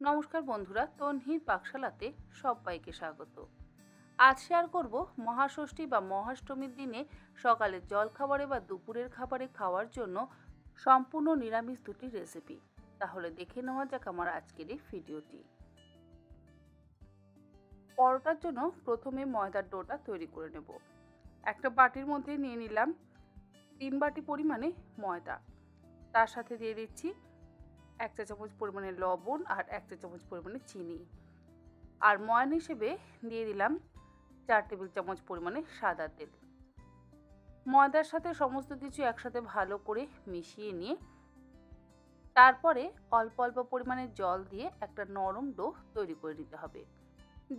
নমস্কার বন্ধুরা, তন্হির পাকশালাতে সবাইকে স্বাগত। আজ শেয়ার করব মহাষষ্ঠী বা মহাষ্টমীর দিনে সকালের জলখাবারে বা দুপুরের খাবারে খাওয়ার জন্য সম্পূর্ণ নিরামিষ দুটি রেসিপি। তাহলে দেখে নেওয়া যাক আমার আজকের এই ভিডিওটি। পরোটার জন্য প্রথমে ময়দার ডোটা তৈরি করে নেব। একটা বাটির মধ্যে নিয়ে নিলাম 3 বাটি পরিমাণে ময়দা। তার সাথে দিয়ে দিচ্ছি 1 চা চামচ পরিমাণে লবণ আর 1 চা চামচ পরিমাণে চিনি। আর ময়ান হিসেবে দিয়ে দিলাম 4 টেবিল চামচ পরিমাণে সাদা তেল। ময়দার সাথে সমস্ত কিছু একসাথে ভালো করে মিশিয়ে নিয়ে তারপরে অল্প অল্প পরিমাণে জল দিয়ে একটা নরম ডো তৈরি করে নিতে হবে।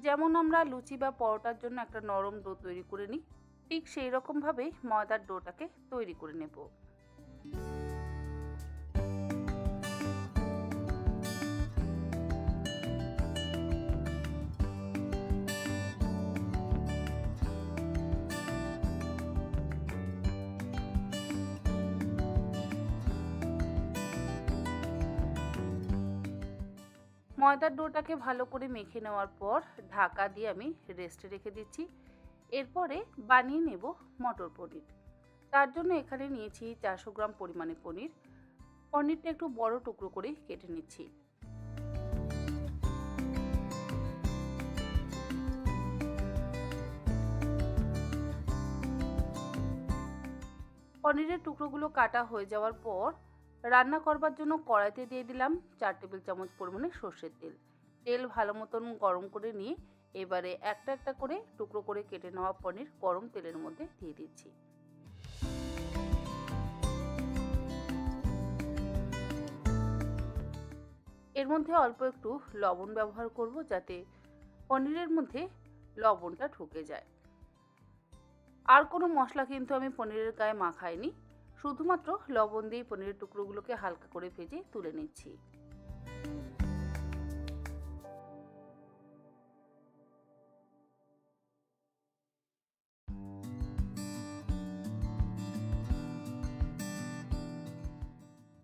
যেমন আমরা লুচি বা পরোটার জন্য একটা নরম ডো তৈরি করে নিই, ঠিক সেই রকমভাবেই ময়দার ডোটাকে তৈরি করে নেব। ময়দার ডোটাকে ভালো করে মেখে নেওয়ার পর ঢাকা দিয়ে আমি রেস্টে রেখে দিচ্ছি। এরপরে বানিয়ে নেব মটর পনির। তার জন্য এখানে নিয়েছি 400 গ্রাম পরিমাণে পনির। পনিরটা একটু বড় টুকরো করে কেটে নিচ্ছি। পনিরের টুকরোগুলো কাটা হয়ে যাওয়ার পর রান্না করবার জন্য কড়াইতে দিয়ে দিলাম 4 টেবিল চামচ পরিমাণে সর্ষের তেল। তেল ভালো মতন গরম করে নিয়ে এবারে একটা একটা করে টুকরো করে কেটে নেওয়া পনির গরম তেলের মধ্যে দিয়ে দিচ্ছি। এর মধ্যে অল্প একটু লবণ ব্যবহার করব যাতে পনিরের মধ্যে লবণটা ঢুকে যায়। আর কোনো মশলা কিন্তু আমি পনিরের গায়ে মাখাইনি, শুধুমাত্র লবণ দিয়ে পনিরের টুকরোগুলোকে হালকা করে ভেজে তুলে নিচ্ছি।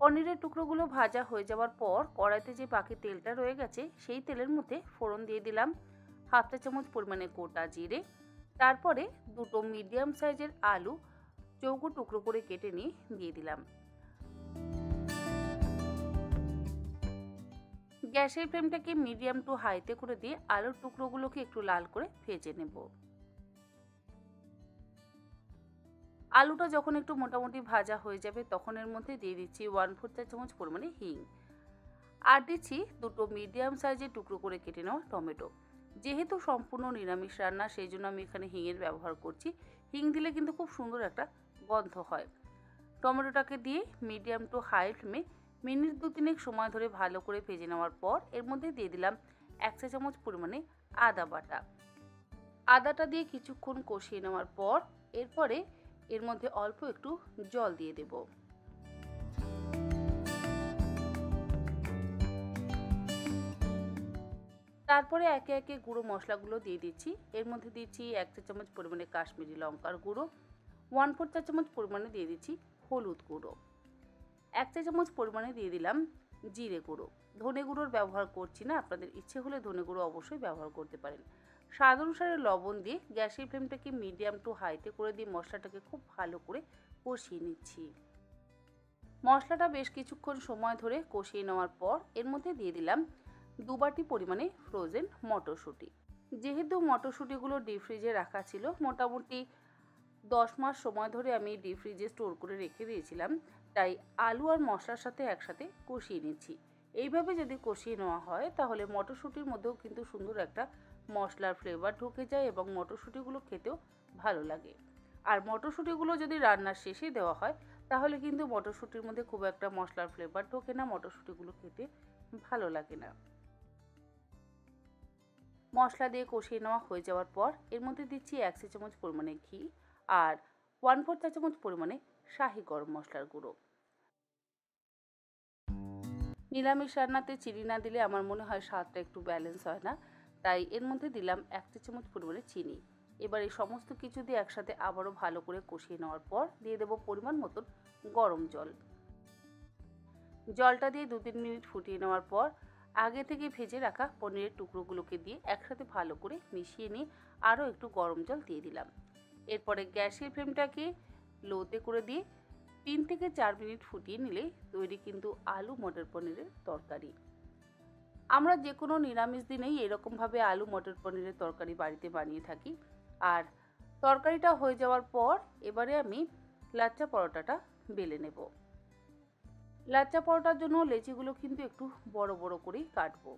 পনিরের টুকরোগুলো ভাজা হয়ে যাওয়ার পর কড়াইতে যে বাকি তেলটা রয়ে গেছে সেই তেলের মধ্যে ফোড়ন দিয়ে দিলাম 1/2 চা চামচ পরিমাণে গোটা জিরে। তারপরে দুটো মিডিয়াম সাইজের আলু চৌকো টুকরো করে কেটে নিয়ে দিয়ে দিলাম। গ্যাসের ফ্লেমটাকে মিডিয়াম টু হাইতে করে দিয়ে আলুর টুকরোগুলোকে একটু লাল করে ভেজে নেব। আলুটা যখন একটু মোটামুটি ভাজা হয়ে যাবে তখন এর মধ্যে দিয়ে দিচ্ছি 1/4 চা চামচ পরিমাণে হিং। আর দিচ্ছি দুটো মিডিয়াম সাইজের টুকরো করে কেটে নেওয়া টমেটো। যেহেতু সম্পূর্ণ নিরামিষ রান্না সেই জন্য আমি এখানে হিংয়ের ব্যবহার করছি। হিং দিলে কিন্তু খুব সুন্দর একটা গন্ধ হয়। টমেটোটাকে দিয়ে মিডিয়াম টু হাই ফ্লেমে মিনিট 2-3 সময় ধরে ভালো করে ভেজে নেওয়ার পর এর মধ্যে দিয়ে দিলাম 1 চা চামচ পরিমাণে আদা বাটা। আদাটা দিয়ে কিছুক্ষণ কষিয়ে নেওয়ার পর এরপরে এর মধ্যে অল্প একটু জল দিয়ে দেব। তারপরে একে একে গুঁড়ো মশলাগুলো দিয়ে দিচ্ছি। এর মধ্যে দিচ্ছি 1 চা চামচ পরিমাণে কাশ্মীরি লঙ্কার গুঁড়ো, 1/4 চা চামচ পরিমাণে দিয়ে দিচ্ছি হলুদ গুঁড়ো, 1 চা চামচ পরিমাণে দিয়ে দিলাম জিরে গুঁড়ো। ধনে গুঁড়োর ব্যবহার করছি না, আপনাদের ইচ্ছে হলে ধনে গুঁড়ো অবশ্যই ব্যবহার করতে পারেন। স্বাদ অনুসারে লবণ দিয়ে গ্যাসের ফ্লেমটাকে মিডিয়াম টু হাইতে করে দিয়ে মশলাটাকে খুব ভালো করে কষিয়ে নিচ্ছি। মশলাটা বেশ কিছুক্ষণ সময় ধরে কষিয়ে নেওয়ার পর এর মধ্যে দিয়ে দিলাম 2 বাটি পরিমাণে ফ্রোজেন মটরশুঁটি। যেহেতু মটরশুঁটিগুলো ডিপ ফ্রিজে রাখা ছিল, মোটামুটি 10 মাস সময় ধরে আমি ডিপ ফ্রিজে স্টোর করে রেখে দিয়েছিলাম, তাই আলু আর মশলার সাথে একসাথে কষিয়ে নিচ্ছি। এইভাবে যদি কষিয়ে নেওয়া হয় তাহলে মটরশুঁটির মধ্যেও কিন্তু সুন্দর একটা মশলার ফ্লেভার ঢুকে যায় এবং মটরশুঁটিগুলো খেতেও ভালো লাগে। আর মটরশুঁটিগুলো যদি রান্নার শেষে দেওয়া হয় তাহলে কিন্তু মটরশুঁটির মধ্যে খুব একটা মশলার ফ্লেভার ঢোকে না, মটরশুঁটিগুলো খেতে ভালো লাগে না। মশলা দিয়ে কষিয়ে নেওয়া হয়ে যাওয়ার পর এর মধ্যে দিচ্ছি 1 চা চামচ পরিমাণে ঘি আর 1/4 চা চামচ পরিমাণে শাহি গরম মশলার গুঁড়ো। নিরামিষ রান্নাতে চিনি না দিলে আমার মনে হয় স্বাদটা একটু ব্যালেন্স হয় না, তাই এর মধ্যে দিলাম 1 চা চামচ পরিমাণে চিনি। এবার এই সমস্ত কিছু দিয়ে একসাথে আবারও ভালো করে কষিয়ে নেওয়ার পর দিয়ে দেবো পরিমাণ মতন গরম জল। জলটা দিয়ে 2-3 মিনিট ফুটিয়ে নেওয়ার পর আগে থেকে ভেজে রাখা পনিরের টুকরোগুলোকে দিয়ে একসাথে ভালো করে মিশিয়ে নিয়ে আরও একটু গরম জল দিয়ে দিলাম। এরপরে গ্যাসের ফ্লেমটাকে লোতে করে দিয়ে 3 থেকে 4 মিনিট ফুটিয়ে নিলে তৈরি কিন্তু আলু মটর পনিরের তরকারি। আমরা যে কোনো নিরামিষ দিনেই এরকমভাবে আলু মটর পনিরের তরকারি বাড়িতে বানিয়ে থাকি। আর তরকারিটা হয়ে যাওয়ার পর এবারে আমি লাচ্চা পরোটাটা বেলে নেব। লাচ্চা পরোটার জন্য লেচিগুলো কিন্তু একটু বড় বড় করেই কাটবো।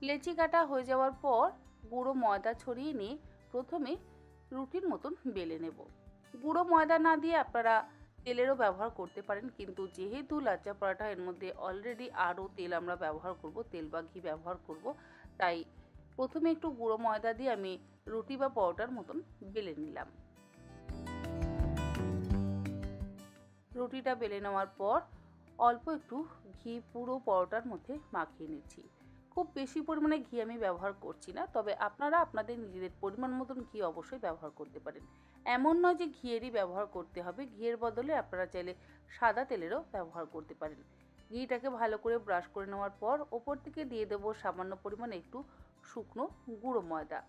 লেচি কাটা হয়ে যাওয়ার পর গুঁড়ো ময়দা ছড়িয়ে নিয়ে প্রথমে রুটির মতন বেলে নেব। গুঁড়ো ময়দা না দিয়ে আপনারা তেলেরও ব্যবহার করতে পারেন, কিন্তু যেহেতু লাচ্চা পরোটা এর মধ্যে অলরেডি আরও তেল আমরা ব্যবহার করব, তেল বা ঘি ব্যবহার করব, তাই প্রথমে একটু গুঁড়ো ময়দা দিয়ে আমি রুটি বা পরোটার মতন বেলে নিলাম। রুটিটা বেলে নেওয়ার পর অল্প একটু ঘি পুরো পরোটার মধ্যে মাখিয়ে নিচ্ছি। খুব বেশি পরিমাণে ঘি আমি ব্যবহার করছি না, তবে আপনারা আপনাদের নিজেদের পরিমাণ মতন ঘি অবশ্যই ব্যবহার করতে পারেন। এমন নয় যে ঘিয়েরই ব্যবহার করতে হবে, ঘিয়ের বদলে আপনারা চাইলে সাদা তেলেরও ব্যবহার করতে পারেন। ঘিটাকে ভালো করে ব্রাশ করে নেওয়ার পর ওপর থেকে দিয়ে দেবো সামান্য পরিমাণে একটু শুকনো গুঁড়ো ময়দা।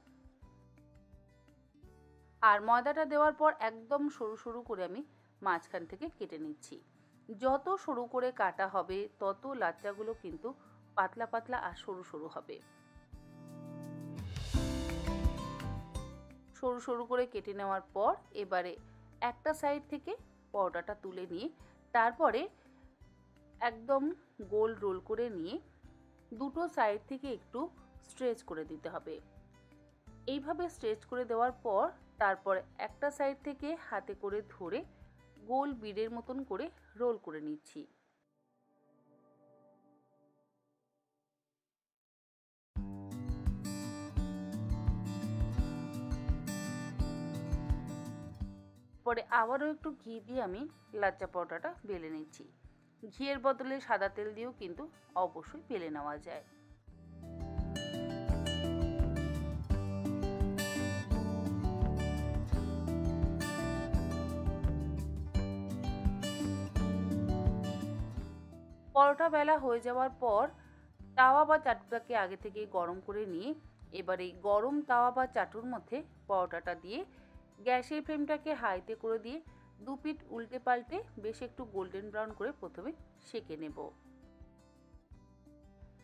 আর ময়দাটা দেওয়ার পর একদম সরু সরু করে আমি মাঝখান থেকে কেটে নিচ্ছি। যত সরু করে কাটা হবে তত লাচ্চাগুলো কিন্তু পাতলা পাতলা আর সরু সরু হবে। সরু সরু করে কেটে নেওয়ার পর এবারে একটা সাইড থেকে পরোটাটা তুলে নিয়ে তারপরে একদম গোল রোল করে নিয়ে দুটো সাইড থেকে একটু স্ট্রেচ করে দিতে হবে। এইভাবে স্ট্রেচ করে দেওয়ার পর তারপর একটা সাইড থেকে হাতে করে ধরে গোল বিড়ের মতন করে রোল করে নিচ্ছি। পরে আবারও একটু ঘি দিয়ে আমি লাচ্চা পরোটাটা বেলে নিচ্ছি। ঘিয়ের বদলে সাদা তেল দিয়েও কিন্তু অবশ্যই বেলে নেওয়া যায়। পরোটা বেলা হয়ে যাওয়ার পর তাওয়া বা চাটুটাকে আগে থেকে গরম করে নিয়ে এবার এই গরম তাওয়া বা চাটুর মধ্যে পরোটাটা দিয়ে গ্যাসের ফ্লেমটাকে হাইতে করে দিয়ে দু পিঠ উল্টে পাল্টে বেশ একটু গোল্ডেন ব্রাউন করে প্রথমে সেঁকে নেব।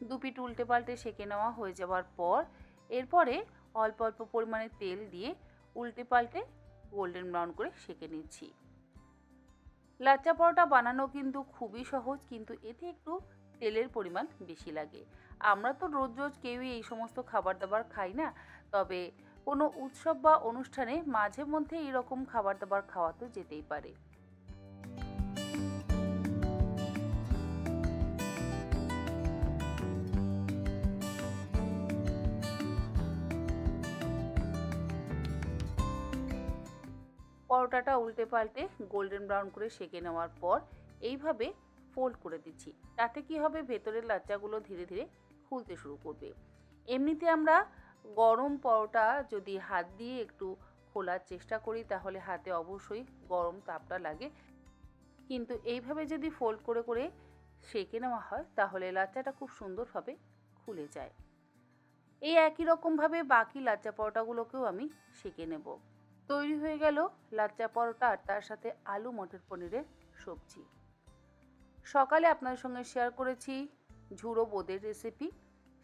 দু পিঠ উল্টে পাল্টে সেঁকে নেওয়া হয়ে যাওয়ার পর এরপরে অল্প অল্প পরিমাণে তেল দিয়ে উল্টে পাল্টে গোল্ডেন ব্রাউন করে সেঁকে নিচ্ছি। লাচ্চা পরোটা বানানো কিন্তু খুবই সহজ, কিন্তু এতে একটু তেলের পরিমাণ বেশি লাগে। আমরা তো রোজ রোজ কেউই এই সমস্ত খাবার দাবার খাই না, তবে কোনো উৎসব বা অনুষ্ঠানে মাঝে মধ্যে এরকম খাবার দাবার খাওয়া তো যেতেই পারে। পরোটাটা উল্টে পাল্টে গোল্ডেন ব্রাউন করে সেঁকে নেওয়ার পর এইভাবে ফোল্ড করে দিচ্ছি। তাতে কি হবে, ভেতরের লাচ্চাগুলো ধীরে ধীরে খুলতে শুরু করবে। এমনিতে আমরা গরম পরোটা যদি হাত দিয়ে একটু খোলার চেষ্টা করি তাহলে হাতে অবশ্যই গরম তাপটা লাগে, কিন্তু এইভাবে যদি ফোল্ড করে করে সেঁকে নেওয়া হয় তাহলে লাচ্চাটা খুব সুন্দরভাবে খুলে যায়। এই একই রকমভাবে বাকি লাচ্চা পরোটাগুলোকেও আমি সেঁকে নেব। তৈরি হয়ে গেল লাচ্চা পরোটা আর তার সাথে আলু মটর পনিরের সবজি। সকালে আপনাদের সঙ্গে শেয়ার করেছি ঝুড়ো বোঁদের রেসিপি,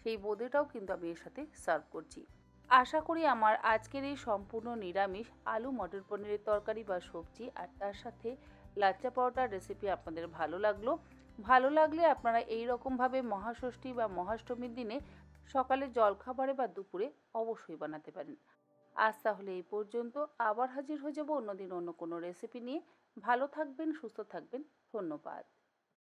সেই বোঁদেটাও কিন্তু আমি এর সাথে সার্ভ করছি। আশা করি আমার আজকের এই সম্পূর্ণ নিরামিষ আলু মটর পনিরের তরকারি বা সবজি আর তার সাথে লাচ্চা পরোটার রেসিপি আপনাদের ভালো লাগলো। ভালো লাগলে আপনারা এই রকমভাবে মহাষষ্ঠী বা মহাষ্টমীর দিনে সকালে জলখাবারে বা দুপুরে অবশ্যই বানাতে পারেন। আজ তাহলে এই পর্যন্ত, আবার হাজির হয়ে যাব অন্যদিন অন্য কোনো রেসিপি নিয়ে। ভালো থাকবেন, সুস্থ থাকবেন, ধন্যবাদ।